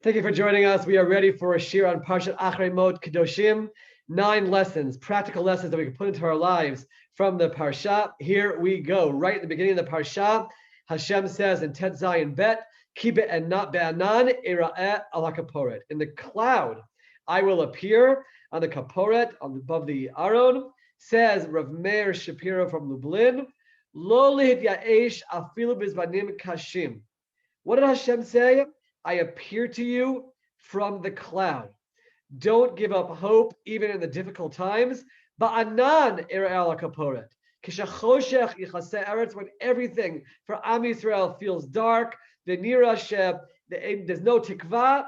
Thank you for joining us. We are ready for a Shiur on Parshat Acharei Mot-Kedoshim. 9 lessons, practical lessons that we can put into our lives from the Parsha. Here we go. Right at the beginning of the Parsha, Hashem says in Tet Zayin Bet, Kibbeh and not be'anan, ira'eh ala kaporet. In the cloud, I will appear on the kaporet, above the Aron. Says Rav Meir Shapiro from Lublin, Lo lihit ya'esh afilu bizmanim kashim. What did Hashem say? I appear to you from the cloud. Don't give up hope, even in the difficult times. Ba'anan ira'el kaporet. Kishachoshech yichaseh eretz, when everything for Am Yisrael feels dark, v'nira sheb, there's no tikva.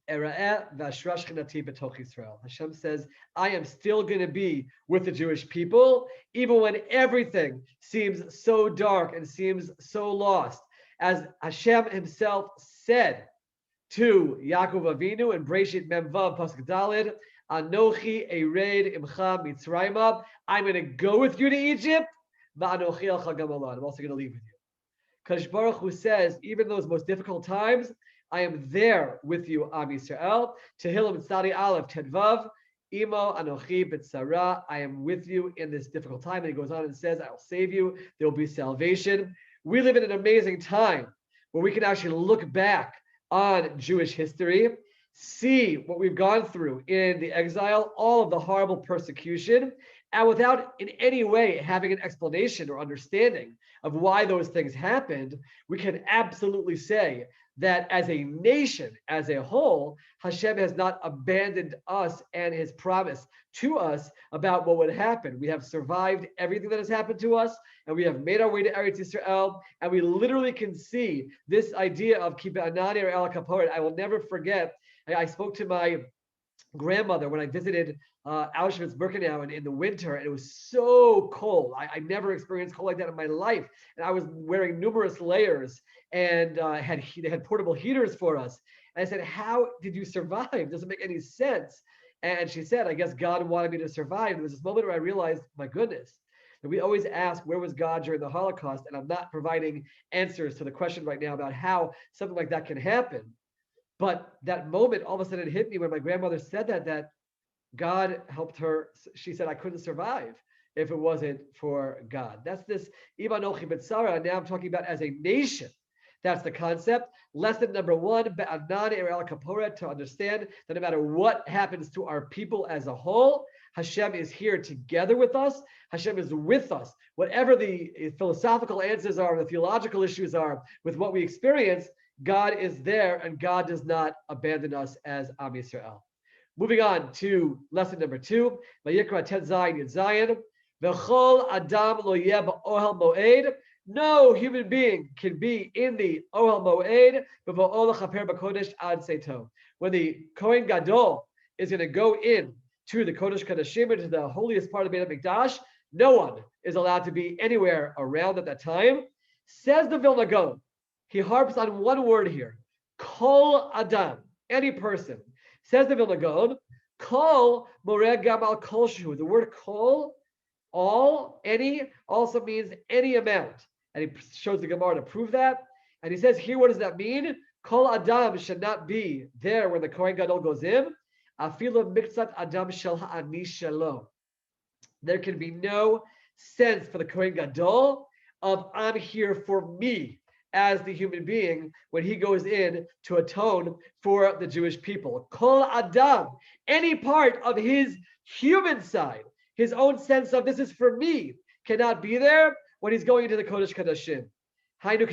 Era'eh v'ashrash chinati b'toch Yisrael. Hashem says, I am still going to be with the Jewish people, even when everything seems so dark and seems so lost. As Hashem himself said to Yaakov Avinu in Breshit Memvav Pasuk Daled, Anochi Ered Imcha Mitzrayim, I'm going to go with you to Egypt, Va'anochi Alcha Gam Alon, I'm also going to leave with you. Kadosh Baruch Hu says, even those most difficult times, I am there with you, Am Yisrael. Tehillim Tzadi Aleph Tedvav, Imo Anochi B'Tzara, I am with you in this difficult time. And he goes on and says, I will save you, there will be salvation. We live in an amazing time where we can actually look back on Jewish history, see what we've gone through in the exile, all of the horrible persecution, and without in any way having an explanation or understanding of why those things happened, we can absolutely say that as a nation, as a whole, Hashem has not abandoned us and his promise to us about what would happen. We have survived everything that has happened to us, and we have made our way to Eretz Yisrael, and we literally can see this idea of Kibbeh Anani or El Kaporet. I will never forget, I spoke to my grandmother when I visited Auschwitz-Birkenau in the winter, and it was so cold. I never experienced cold like that in my life, and I was wearing numerous layers, and they had portable heaters for us. And I said, how did you survive? It doesn't make any sense. And she said, I guess God wanted me to survive. There was this moment where I realized, my goodness, that we always ask, where was God during the Holocaust? And I'm not providing answers to the question right now about how something like that can happen. But that moment, all of a sudden it hit me when my grandmother said that God helped her. She said, I couldn't survive if it wasn't for God. That's this Ibanochi B'Tzara. Now I'm talking about as a nation. That's the concept. Lesson number 1, Be'anan Erel Kaporet, to understand that no matter what happens to our people as a whole, Hashem is here together with us. Hashem is with us. Whatever the philosophical answers are, the theological issues are with what we experience, God is there, and God does not abandon us as Am Yisrael. Moving on to lesson number 2, Vayikra Tet Zayin Yud Zayin, V'chol Adam lo yeh ba'ohel moed. No human being can be in the Ohel Moed b'vo'ol chaper b'kodesh ad seito. When the Kohen Gadol is going to go in to the Kodesh Kodashim, to the holiest part of the Beit HaMikdash, no one is allowed to be anywhere around at that time. Says the Vilna Gaon, he harps on one word here, Kol Adam, any person. Says the Vilna Gaon, Kol Moreh Gam Al Kol Shehu. The word Kol, all, any, also means any amount. And he shows the Gemara to prove that. And he says here, what does that mean? Kol Adam should not be there when the Kohen Gadol goes in. Afilu miktzat Adam shel ha'ani shelo. There can be no sense for the Kohen Gadol of I'm here for me as the human being when he goes in to atone for the Jewish people. Kol Adam, any part of his human side, his own sense of this is for me, cannot be there when he's going into the Kodesh Kodashim. There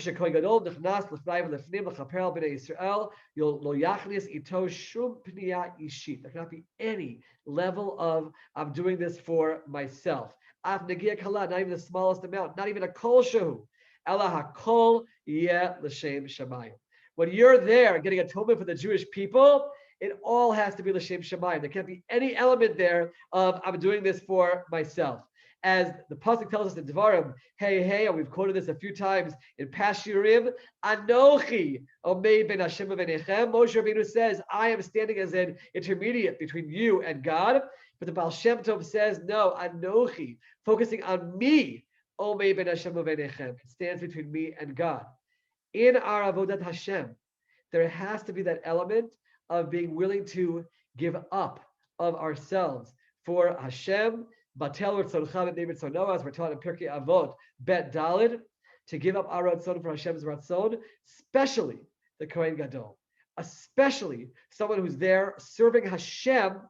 cannot be any level of I'm doing this for myself. Not even the smallest amount, not even a kol shehu. When you're there getting atonement for the Jewish people, it all has to be l'shem shamayim. There can't be any element there of I'm doing this for myself. As the pasuk tells us in Devarim, hey, and we've quoted this a few times in past Shiurim, Anochi Omeid ben Hashem v'nechem. Moshe Rabbeinu says, I am standing as an intermediate between you and God. But the Baal Shem Tov says, no, Anochi, focusing on me, Omeid ben Hashem v'nechem. It stands between me and God. In our Avodat Hashem, there has to be that element of being willing to give up of ourselves for Hashem. Batel Ratzoncha David Sonoas, we're taught in Pirkei Avot, Bet Dalid, to give up our Ratzon for Hashem's Ratzon, especially the Kohen Gadol, especially someone who's there serving Hashem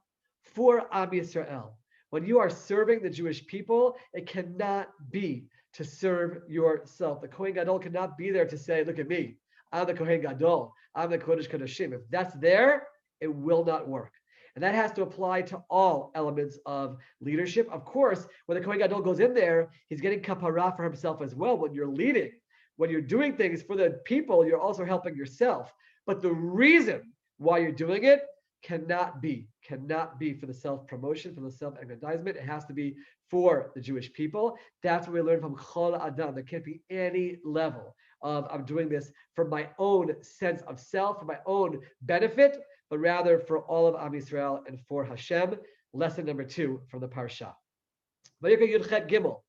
for Am Yisrael. When you are serving the Jewish people, it cannot be to serve yourself. The Kohen Gadol cannot be there to say, look at me, I'm the Kohen Gadol, I'm the Kodesh Kodashim. If that's there, it will not work. And that has to apply to all elements of leadership. Of course, when the Kohen Gadol goes in there, he's getting kapara for himself as well. When you're leading, when you're doing things for the people, you're also helping yourself. But the reason why you're doing it cannot be for the self-promotion, for the self-aggrandizement. It has to be for the Jewish people. That's what we learn from Chol Adam. There can't be any level of I'm doing this for my own sense of self, for my own benefit, but rather for all of Am Yisrael and for Hashem. Lesson number 2 from the Parsha. Vayikra Yud-Chet Gimel.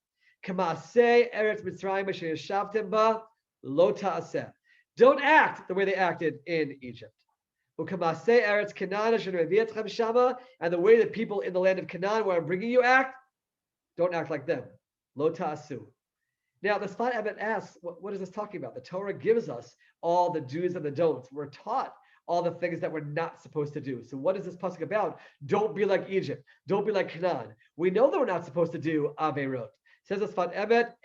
K'maaseh Eretz Mitzrayim asher yashavtem ba lo ta'aseh. Don't act the way they acted in Egypt. U'k'maaseh Eretz Canaan asher mevi etchem shama, and the way that people in the land of Canaan, where I'm bringing you, act, don't act like them. Lo ta'asu. Now, the Sfat Emet asks, what is this talking about? The Torah gives us all the do's and the don'ts. We're taught all the things that we're not supposed to do. So what is this pasuk about? Don't be like Egypt. Don't be like Canaan. We know that we're not supposed to do Averot. Says the Sfat Emet,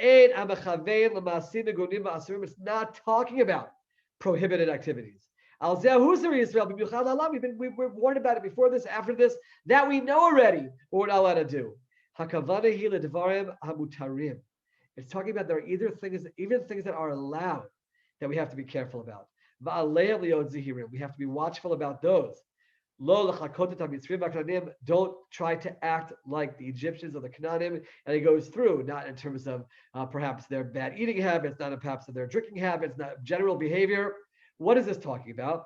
it's not talking about prohibited activities. We're warned about it before this, after this, that we know already what we're not allowed to do. It's talking about there are even things that are allowed that we have to be careful about. We have to be watchful about those. Don't try to act like the Egyptians or the Canaanim. And it goes through, not in terms of perhaps their bad eating habits, not perhaps of their drinking habits, not general behavior. What is this talking about?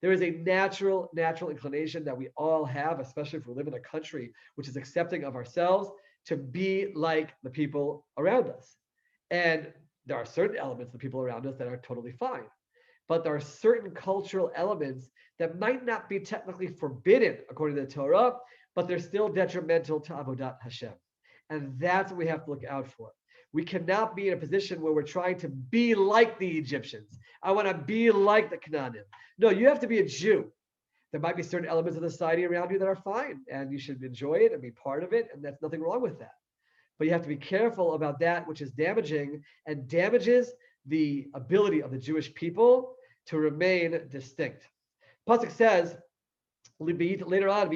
There is a natural inclination that we all have, especially if we live in a country which is accepting of ourselves, to be like the people around us. And there are certain elements of the people around us that are totally fine. But there are certain cultural elements that might not be technically forbidden according to the Torah, but they're still detrimental to Avodat Hashem. And that's what we have to look out for. We cannot be in a position where we're trying to be like the Egyptians. I want to be like the Canaanim. No, you have to be a Jew. There might be certain elements of the society around you that are fine, and you should enjoy it and be part of it, and there's nothing wrong with that. But you have to be careful about that which is damaging and damages the ability of the Jewish people to remain distinct. Pasuk says later on,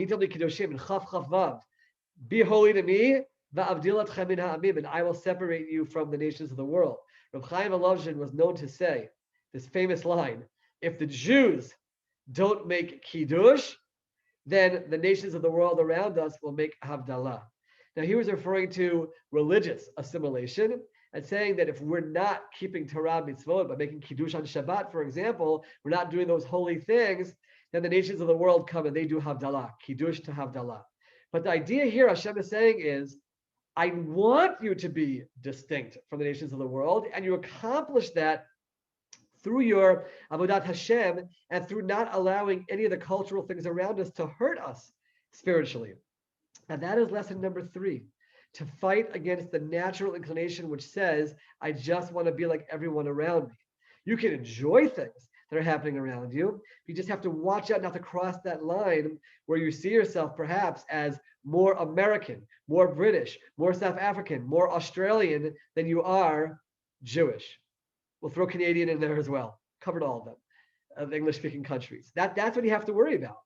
be holy to me, and I will separate you from the nations of the world. Reb Chaim Volozhin was known to say this famous line: if the Jews don't make Kiddush, then the nations of the world around us will make Havdalah. Now he was referring to religious assimilation and saying that if we're not keeping Torah mitzvot, but making Kiddush on Shabbat, for example, we're not doing those holy things, then the nations of the world come and they do Havdalah, Kiddush to Havdalah. But the idea here Hashem is saying is, I want you to be distinct from the nations of the world, and you accomplish that through your Avodat Hashem and through not allowing any of the cultural things around us to hurt us spiritually. And that is lesson number 3. To fight against the natural inclination which says, I just want to be like everyone around me. You can enjoy things that are happening around you. You just have to watch out not to cross that line where you see yourself perhaps as more American, more British, more South African, more Australian than you are Jewish. We'll throw Canadian in there as well. Covered all of them, of the English-speaking countries. That's what you have to worry about.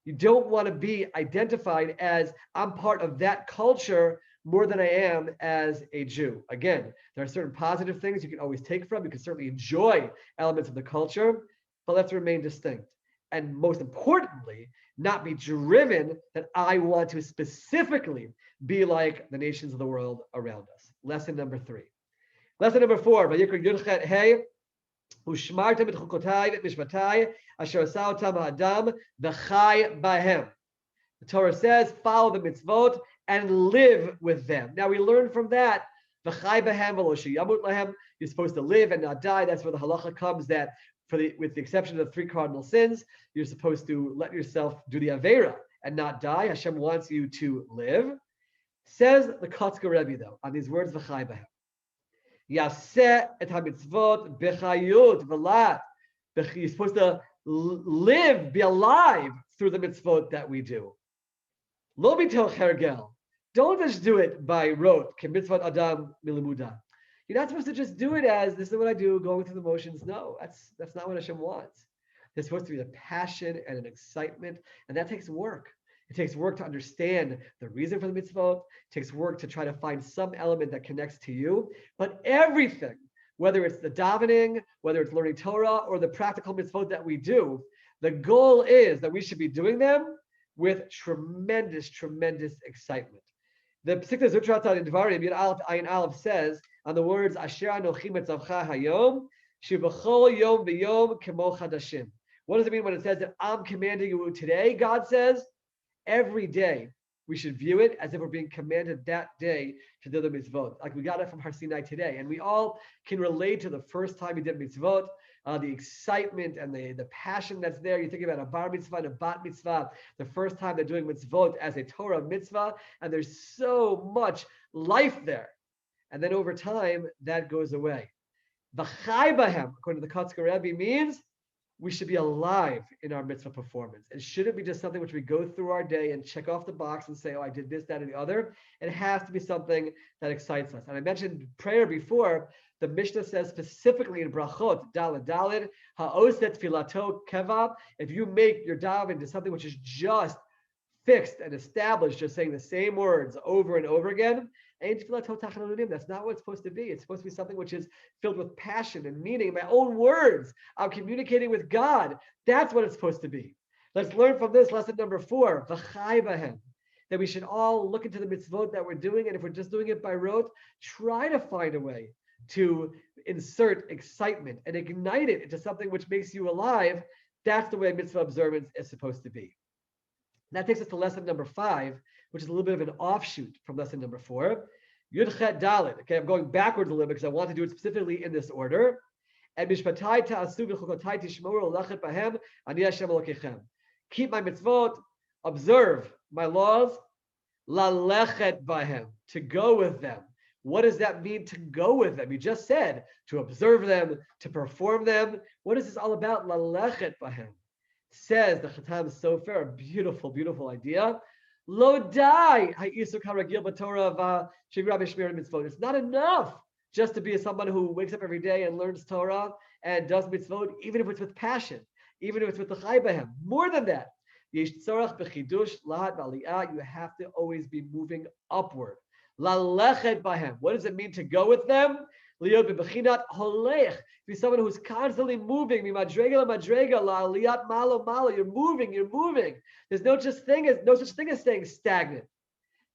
You don't want to be identified as, I'm part of that culture more than I am as a Jew. Again, there are certain positive things you can always take from. You can certainly enjoy elements of the culture, but let's remain distinct. And most importantly, not be driven that I want to specifically be like the nations of the world around us. Lesson number 3. Lesson number 4. Vayikra Yud-Chet Hey. Ushmartem et chukotai et mishpatai asher asa otam ha'adam v'chai bahem. The Torah says, follow the mitzvot and live with them. Now we learn from that V'chai b'hem v'lo sheyamut lahem. You're supposed to live and not die. That's where the halacha comes that with the exception of the 3 cardinal sins, you're supposed to let yourself do the Aveira and not die. Hashem wants you to live. Says the Kotzker Rebbe, though, on these words, V'chai b'hem. Yaseh et ha-mitzvot b'chayut v'lat. You're supposed to live, be alive through the mitzvot that we do. Lo b'toch hergel. Don't just do it by rote. Ke mitzvot adam milimuda. You're not supposed to just do it as, this is what I do, going through the motions. No, that's not what Hashem wants. There's supposed to be a passion and an excitement, and that takes work. It takes work to understand the reason for the mitzvot. It takes work to try to find some element that connects to you. But everything, whether it's the davening, whether it's learning Torah, or the practical mitzvot that we do, the goal is that we should be doing them with tremendous, tremendous excitement. The Psikta Zutrata in Dvarim, Yud Aleph Ayin Aleph says, on the words, Asher Anochi Metzavcha Hayom, Shibachol Yom V'Yom Kemo Chadashim. What does it mean when it says that I'm commanding you today? God says, every day we should view it as if we're being commanded that day to do the mitzvot. Like we got it from Har Sinai today. And we all can relate to the first time we did mitzvot, the excitement and the passion that's there. You think about a bar mitzvah and a bat mitzvah, the first time they're doing mitzvot as a Torah mitzvah, and there's so much life there. And then over time, that goes away. V'chai b'hem, according to the Kotzker Rebbe, means we should be alive in our mitzvah performance. It shouldn't be just something which we go through our day and check off the box and say, oh, I did this, that, and the other. It has to be something that excites us. And I mentioned prayer before. The Mishnah says specifically in Brachot, Daled Daled, Ha'oset Filato Keva, if you make your daven into something which is just fixed and established, just saying the same words over and over again, that's not what it's supposed to be. It's supposed to be something which is filled with passion and meaning. In my own words, I'm communicating with God. That's what it's supposed to be. Let's learn from this lesson number 4, V'chai b'hem, that we should all look into the mitzvot that we're doing, and if we're just doing it by rote, try to find a way to insert excitement and ignite it into something which makes you alive. That's the way mitzvah observance is supposed to be. That takes us to lesson number 5, which is a little bit of an offshoot from lesson number 4. Yud Chet Dalet. Okay, I'm going backwards a little bit because I want to do it specifically in this order. And Mishpatai ta'asu v'chukotai tishmoru lechet b'hem ani Hashem Elokechem. Keep my mitzvot, observe my laws, lalechet b'hem, to go with them. What does that mean, to go with them? You just said to observe them, to perform them. What is this all about? Lalechet b'hem. Says the Chatam Sofer, a beautiful, beautiful idea. Lo dai ha'isuk haragil b'Torah v'shigra b'shmir mitzvot. It's not enough just to be someone who wakes up every day and learns Torah and does mitzvot, even if it's with passion, even if it's with the chai b'hem. More than that, yesh tzorach b'chidush lahat v'aliyah. You have to always be moving upward. Lalechet b'hem. What does it mean to go with them? Liot b'bechinat holech. Be someone who's constantly moving. Mimadrega lamadrega la'aliyat malo malo. You're moving. You're moving. There's no such thing as staying stagnant.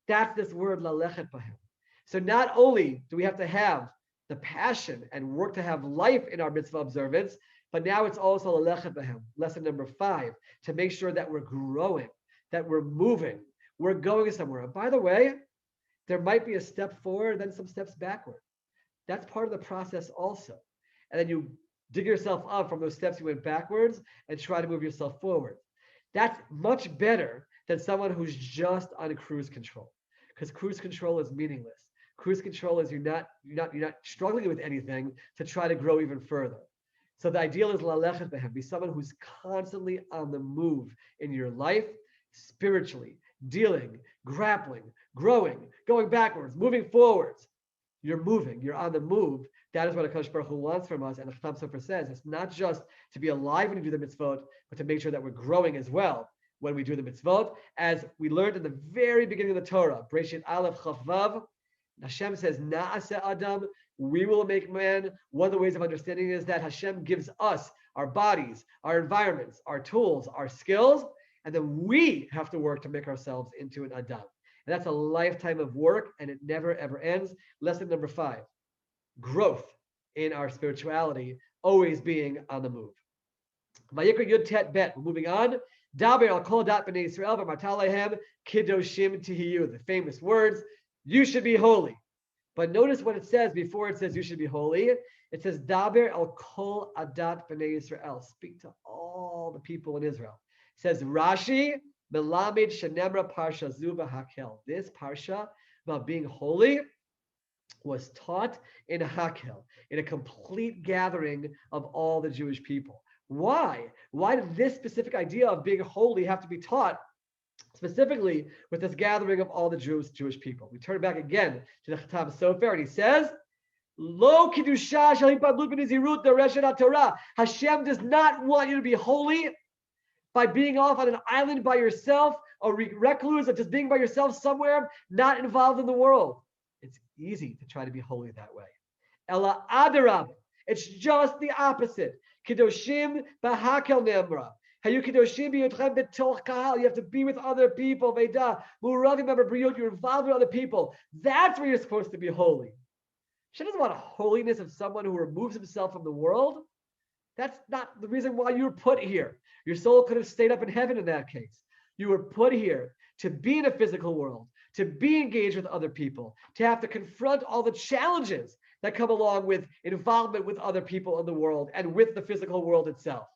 That's this word lalechet b'hem. So not only do we have to have the passion and work to have life in our mitzvah observance, but now it's also lalechet b'hem. Lesson number 5, to make sure that we're growing, that we're moving, we're going somewhere. And by the way, there might be a step forward, then some steps backward. That's part of the process also. And then you dig yourself up from those steps you went backwards and try to move yourself forward. That's much better than someone who's just on cruise control, because cruise control is meaningless. Cruise control is you're not struggling with anything to try to grow even further. So the ideal is lalechet b'hem, be someone who's constantly on the move in your life, spiritually, dealing, grappling, growing, going backwards, moving forwards. You're moving, you're on the move. That is what HaKadosh Baruch Hu wants from us. And the Chatam Sofer says it's not just to be alive when you do the mitzvot, but to make sure that we're growing as well when we do the mitzvot. As we learned in the very beginning of the Torah, Breshit Aleph Chaf Vav, Hashem says, Na'aseh Adam, we will make man. One of the ways of understanding is that Hashem gives us our bodies, our environments, our tools, our skills, and then we have to work to make ourselves into an Adam. And that's a lifetime of work, and it never, ever ends. Lesson number 5, growth in our spirituality, always being on the move. Vayikra Yud Tet Bet, we're moving on. Daber al kol dat b'nei Yisrael v'marta lehem kiddoshim tihiyu, the famous words, you should be holy. But notice what it says before it says you should be holy. It says, Daber el kol adat b'nei Yisrael. Speak to all the people in Israel. It says, Rashi, Melamid shenemra parsha zu b'hakel. This parsha about being holy was taught in Hakel, in a complete gathering of all the Jewish people. Why? Why did this specific idea of being holy have to be taught specifically with this gathering of all the Jewish people? We turn back again to the Chatam Sofer, and he says, Lo kiddusha shalipadlut b'nizirut dereshet Torah. Hashem does not want you to be holy by being off on an island by yourself, or recluse, or just being by yourself somewhere, not involved in the world. It's easy to try to be holy that way. Ela adarab. It's just the opposite. Kedoshim b'hakel nemra. Hayu kedoshim b'yotchem b'toch kahal. You have to be with other people. Veda muravim b'briyot. You're involved with other people. That's where you're supposed to be holy. She doesn't want a holiness of someone who removes himself from the world. That's not the reason why you were put here. Your soul could have stayed up in heaven in that case. You were put here to be in a physical world, to be engaged with other people, to have to confront all the challenges that come along with involvement with other people in the world and with the physical world itself.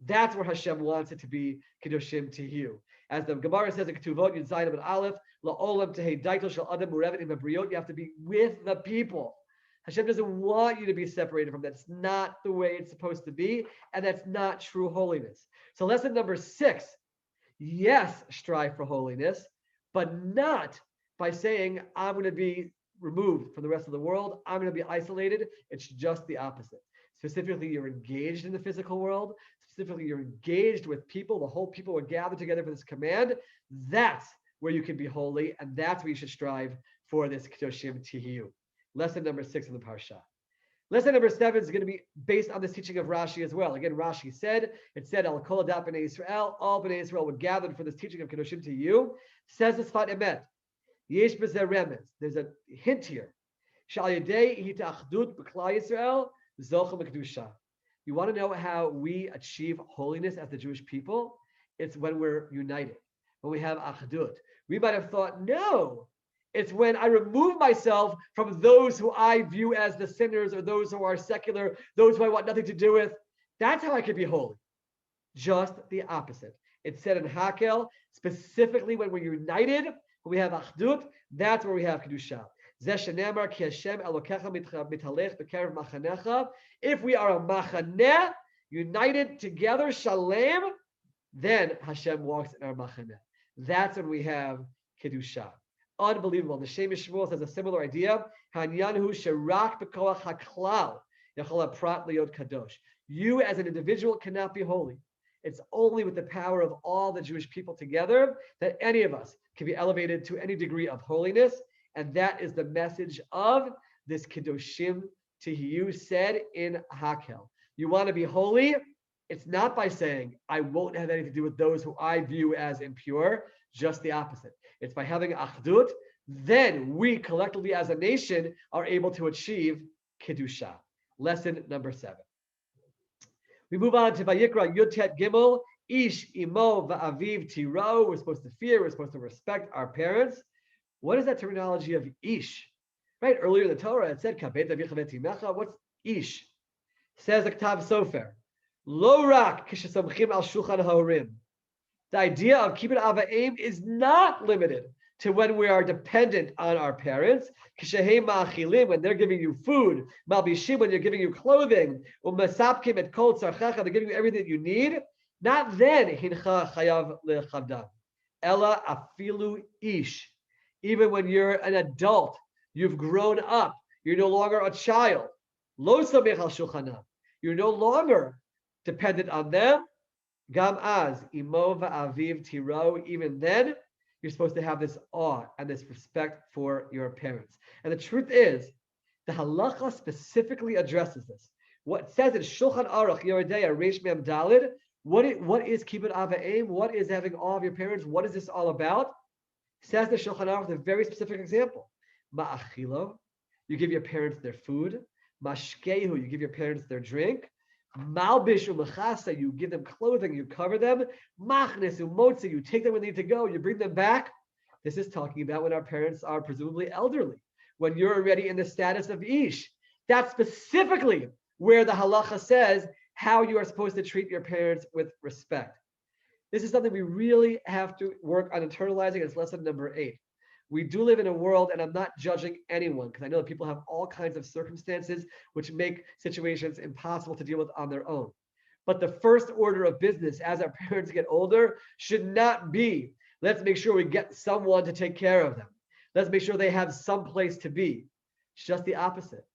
That's where Hashem wants it to be Kedoshim Tihiyu. As the Gemara says in Ketuvot, Yud Zayin and Aleph, La'olam Tehei Daitel Shel Adam Murevet Im Habriyot. You have to be with the people. Hashem doesn't want you to be separated from that. That's not the way it's supposed to be, and that's not true holiness. So lesson number 6, yes, strive for holiness, but not by saying, I'm going to be removed from the rest of the world. I'm going to be isolated. It's just the opposite. Specifically, you're engaged in the physical world. Specifically, you're engaged with people. The whole people are gathered together for this command. That's where you can be holy, and that's where you should strive for this Kedoshim Tihiyu. Lesson number 6 in the Parsha. Lesson number 7 is going to be based on this teaching of Rashi as well. Again, Rashi said, Al Kol Adat B'nei Yisrael, all B'nei Yisrael were gathered for this teaching of Kedoshim Tihiyu. Says the Sfat Emet, Yesh B'zeh Remez. There's a hint here. Shal Yedei Hitachdut B'Klal Yisrael, Zocha M'Kedusha. You want to know how we achieve holiness as the Jewish people? It's when we're united, when we have Achdut. We might have thought, no, it's when I remove myself from those who I view as the sinners, or those who are secular, those who I want nothing to do with. That's how I can be holy. Just the opposite. It's said in Hakel, specifically when we're united, when we have Achdut, that's where we have Kedusha. If we are a machaneh, united together, shalem, then Hashem walks in our machaneh. That's when we have Kedusha. Unbelievable. The Shem Yishmuel says a similar idea. You as an individual cannot be holy. It's only with the power of all the Jewish people together that any of us can be elevated to any degree of holiness. And that is the message of this Kedoshim Tihiyu said in Hakel. You want to be holy? It's not by saying, I won't have anything to do with those who I view as impure. Just the opposite. It's by having Achdut, then we collectively as a nation are able to achieve Kedusha. Lesson number 7. We move on to Vayikra Yud-Tet Gimel, Ish Imo Va'aviv Tiro. We're supposed to fear, we're supposed to respect our parents. What is that terminology of Ish? Right, earlier in the Torah it said, Kabet Avicha V'Timecha. What's Ish? Says the Ktav Sofer, Lo Rak Kishasamchim Al Shulchan HaHorim. The idea of kibbut avayim is not limited to when we are dependent on our parents. When they're giving you food, malbishim, when you're giving you clothing, umasapkim et kol tzarchecha, they're giving you everything that you need. Not then hincha chayav lechavdan. Ella afilu ish. Even when you're an adult, you've grown up, you're no longer a child. Lo samech al shulchanam. You're no longer dependent on them. Gam az imo va'aviv tiro. Even then, you're supposed to have this awe and this respect for your parents. And the truth is, the halacha specifically addresses this. What says in Shulchan Aruch Yeridei Reish Mem Dalid, what is kibbut avayim? What is having awe of your parents? What is this all about? Says the Shulchan Aruch, a very specific example. Ma'achilo, you give your parents their food. Mashkehu, you give your parents their drink. Malbish umachasa, you give them clothing, you cover them. Machnes umotzi, you take them when they need to go, you bring them back. This is talking about when our parents are presumably elderly, when you're already in the status of ish. That's specifically where the halacha says how you are supposed to treat your parents with respect. This is something we really have to work on internalizing. It's lesson number 8. We do live in a world, and I'm not judging anyone because I know that people have all kinds of circumstances which make situations impossible to deal with on their own. But the first order of business as our parents get older should not be, let's make sure we get someone to take care of them. Let's make sure they have some place to be. It's just the opposite.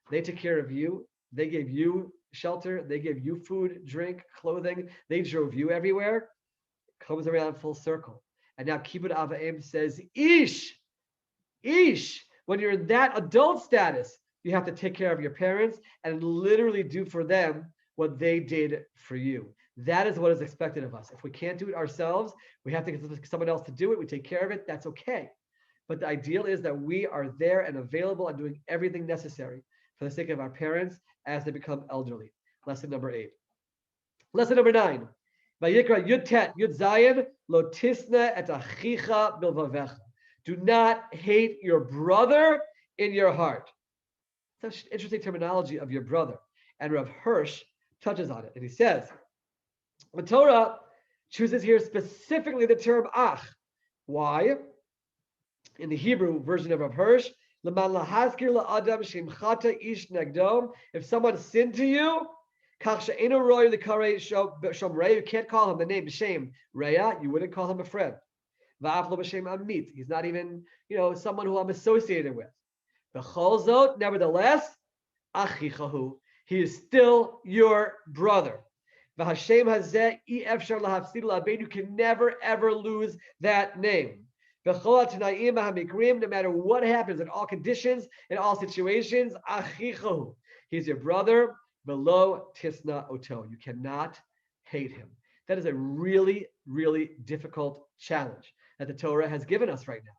They took care of you. They gave you shelter. They gave you food, drink, clothing. They drove you everywhere. It comes around full circle. And now Kibbud Avayim says, Ish, when you're in that adult status, you have to take care of your parents and literally do for them what they did for you. That is what is expected of us. If we can't do it ourselves, we have to get someone else to do it. We take care of it. That's okay. But the ideal is that we are there and available and doing everything necessary for the sake of our parents as they become elderly. Lesson number 8. Lesson number 9. Vayikra Yud Tet Yud Zayin Lo Tisna Et Achicha Bilvavecha. Do not hate your brother in your heart. Such interesting terminology of your brother. And Rav Hirsch touches on it. And he says, the Torah chooses here specifically the term ach. Why? In the Hebrew version of Rav Hirsch, if someone sinned to you, you can't call him the name B'Shem Reya, you wouldn't call him a friend. He's not even, someone who I'm associated with. Nevertheless, he is still your brother. You can never ever lose that name. No matter what happens, in all conditions, in all situations, he's your brother. Below tisna oto. You cannot hate him. That is a really, really difficult challenge that the Torah has given us right now.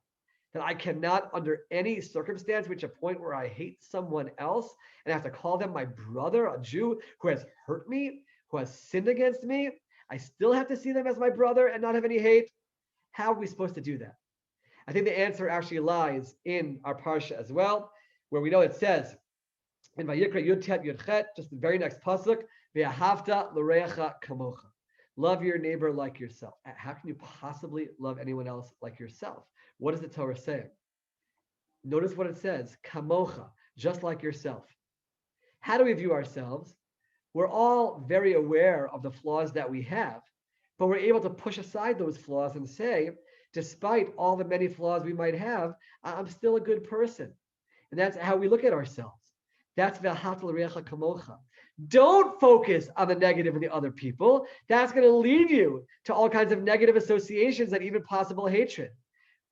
That I cannot, under any circumstance, reach a point where I hate someone else and I have to call them my brother, a Jew who has hurt me, who has sinned against me. I still have to see them as my brother and not have any hate. How are we supposed to do that? I think the answer actually lies in our parsha as well, where we know it says, in Vayikra Yud Tet Yud Chet, just the very next pasuk, Ve'ahavta l'reacha kamocha. Love your neighbor like yourself. How can you possibly love anyone else like yourself? What is the Torah saying? Notice what it says, kamocha, just like yourself. How do we view ourselves? We're all very aware of the flaws that we have, but we're able to push aside those flaws and say, despite all the many flaws we might have, I'm still a good person. And that's how we look at ourselves. That's v'ahavta l'reacha kamocha. Don't focus on the negative in the other people. That's going to lead you to all kinds of negative associations and even possible hatred.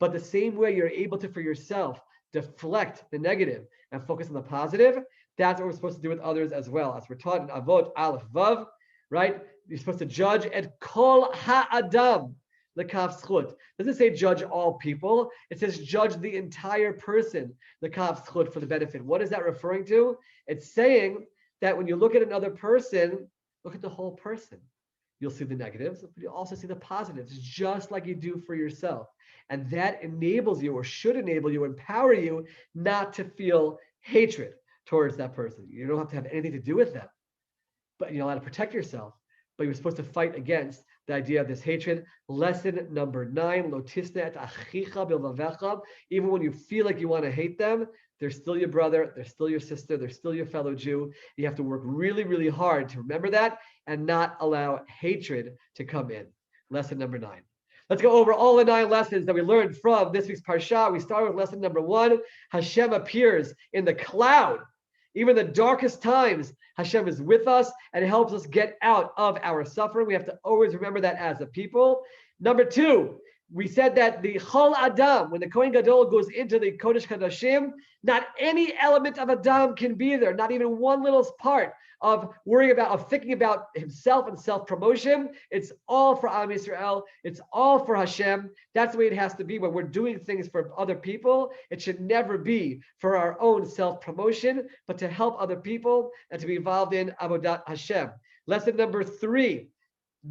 But the same way you're able to, for yourself, deflect the negative and focus on the positive, that's what we're supposed to do with others as well. As we're taught in Avot Aleph Vav, right? You're supposed to judge et kol ha'adam l'kaf zchut. It doesn't say judge all people. It says judge the entire person l'kaf zchut, for the benefit. What is that referring to? It's saying that when you look at another person, look at the whole person. You'll see the negatives, but you'll also see the positives, just like you do for yourself. And that enables you, or should enable you, empower you not to feel hatred towards that person. You don't have to have anything to do with them, but you're allowed to protect yourself. But you're supposed to fight against the idea of this hatred. Lesson number 9, lo tisna et achicha bilvavecha. Even when you feel like you want to hate them, they're still your brother, they're still your sister, they're still your fellow Jew. You have to work really, really hard to remember that and not allow hatred to come in. Lesson number 9. Let's go over all the 9 lessons that we learned from this week's Parsha. We start with lesson number 1. Hashem appears in the cloud. Even the darkest times, Hashem is with us and helps us get out of our suffering. We have to always remember that as a people. Number 2, we said that the Chol Adam, when the Kohen Gadol goes into the Kodesh Kodashim, not any element of Adam can be there, not even one little part of thinking about himself and self-promotion. It's all for Am Yisrael. It's all for Hashem. That's the way it has to be when we're doing things for other people. It should never be for our own self-promotion, but to help other people and to be involved in Avodat Hashem. Lesson number 3,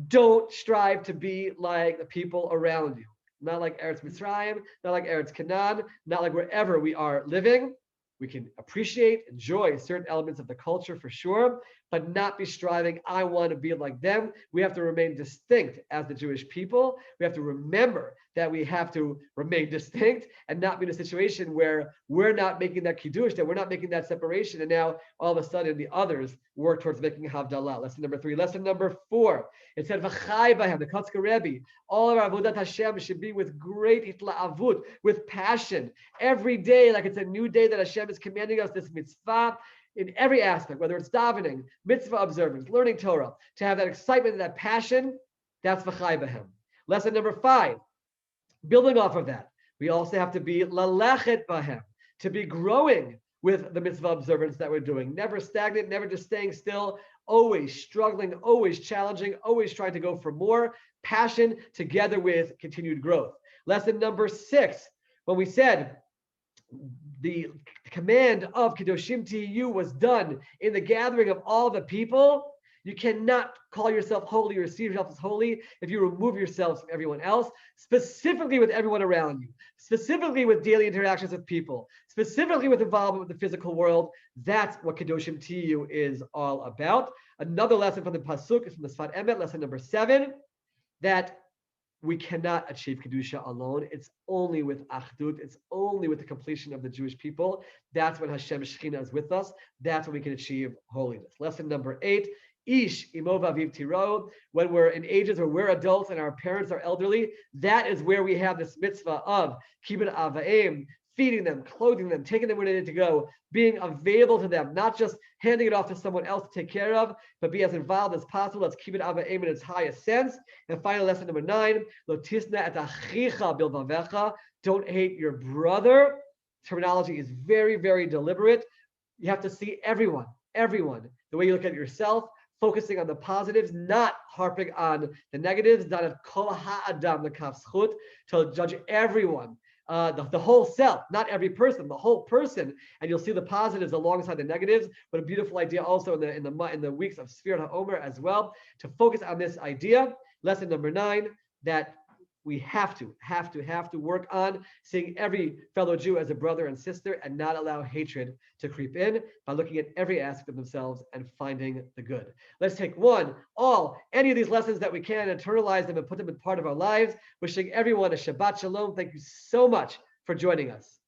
don't strive to be like the people around you. not like Eretz Mitzrayim, not like Eretz Canaan, not like wherever we are living. We can appreciate, enjoy certain elements of the culture for sure, but not be striving, I want to be like them. We have to remain distinct as the Jewish people. We have to remember that we have to remain distinct and not be in a situation where we're not making that kiddush, that we're not making that separation, and now all of a sudden the others work towards making Havdalah. Lesson number 3. Lesson number 4. It said, V'chai b'hem, the Kotzker Rebbe, all of our Avodat Hashem should be with great itla'avut, with passion. Every day, like it's a new day that Hashem is commanding us this mitzvah in every aspect, whether it's davening, mitzvah observance, learning Torah, to have that excitement and that passion, that's v'chai b'hem. Lesson number 5, building off of that, we also have to be lalechet b'hem, to be growing with the mitzvah observance that we're doing. Never stagnant, never just staying still, always struggling, always challenging, always trying to go for more, passion together with continued growth. Lesson number 6, when we said the command of Kedoshim Tiyu was done in the gathering of all the people, you cannot call yourself holy or receive yourself as holy if you remove yourselves from everyone else, specifically with everyone around you, specifically with daily interactions with people, specifically with involvement with the physical world. That's what Kedoshim Tiyu is all about. Another lesson from the Pasuk is from the Sfat Emet, lesson number 7, that we cannot achieve Kedusha alone. It's only with Achdut. It's only with the completion of the Jewish people. That's when Hashem Shechina is with us. That's when we can achieve holiness. Lesson number 8, Ish imo v'aviv tiro. When we're in ages where we're adults and our parents are elderly, that is where we have this mitzvah of kibbud avaim, feeding them, clothing them, taking them where they need to go, being available to them, not just handing it off to someone else to take care of, but be as involved as possible. Let's keep it avaim in its highest sense. And final lesson number 9, lo tisna et achicha bilvavecha. Don't hate your brother. Terminology is very, very deliberate. You have to see everyone, the way you look at yourself, focusing on the positives, not harping on the negatives, not at kol ha'adam l'kaf zchut, to judge everyone. The whole self, not every person, the whole person, and you'll see the positives alongside the negatives. But a beautiful idea also in the weeks of Sfirat HaOmer as well, to focus on this idea. Lesson number 9, that we have to work on seeing every fellow Jew as a brother and sister, and not allow hatred to creep in by looking at every aspect of themselves and finding the good. Let's take any of these lessons that we can, internalize them and put them in part of our lives. Wishing everyone a Shabbat Shalom. Thank you so much for joining us.